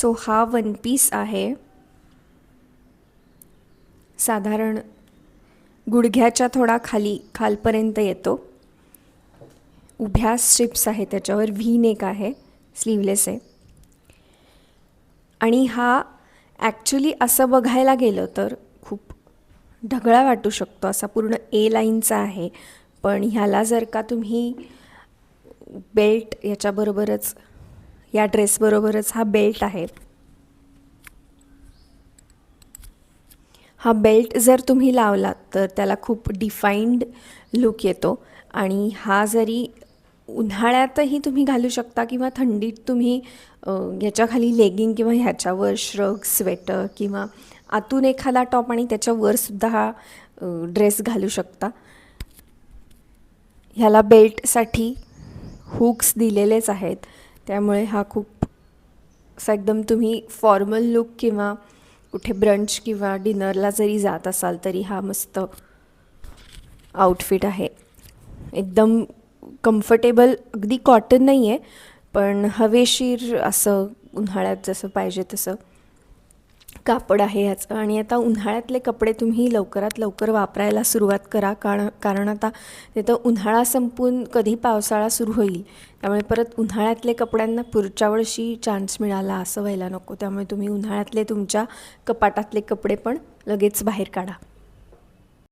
So हा one piece आहे, साधारण गुडघ्याच्या थोडा खालपर्यंत येतो. उभ्या स्ट्रिप्स आहे, त्याच्यावर व्ही नेक आहे, स्लीवलेस आहे. आणि हा ॲक्च्युली असं बघायला गेलं तर खूप ढगळा वाटू शकतो, असा पूर्ण ए लाईनचा आहे. पण ह्याला जर का तुम्ही बेल्ट याच्याबरोबरच, या ड्रेसबरोबरच हा बेल्ट आहे, हा बेल्ट जर तुम्ही लावलात तर त्याला खूप डिफाईंड लुक येतो. आणि हा जरी उन्हाळ्यातही तुम्ही घालू शकता किंवा थंडीत तुम्ही याच्याखाली लेगिंग किंवा ह्याच्यावर श्रग, स्वेटर किंवा आतून एखादा टॉप आणि त्याच्यावरसुद्धा हा ड्रेस घालू शकता. ह्याला बेल्टसाठी हुक्स दिलेलेच आहेत, त्यामुळे हा खूप असा एकदम तुम्ही फॉर्मल लुक किंवा कुठे ब्रंच किंवा डिनरला जरी जात असाल तरी हा मस्त आउटफिट आहे. एकदम कम्फर्टेबल, अगदी कॉटन नाही आहे पण हवेशीर असं उन्हाळ्यात जसं पाहिजे तसं कापड आहे ह्याचं. आणि आता उन्हाळ्यातले कपडे तुम्ही लवकरात लवकर वापरायला सुरुवात करा, कारण आता तिथं उन्हाळा संपून कधी पावसाळा सुरू होईल, त्यामुळे परत उन्हाळ्यातले कपड्यांना पुढच्या वर्षी चान्स मिळाला असं व्हायला नको. त्यामुळे तुम्ही उन्हाळ्यातले तुमच्या कपाटातले कपडे पण लगेच बाहेर काढा.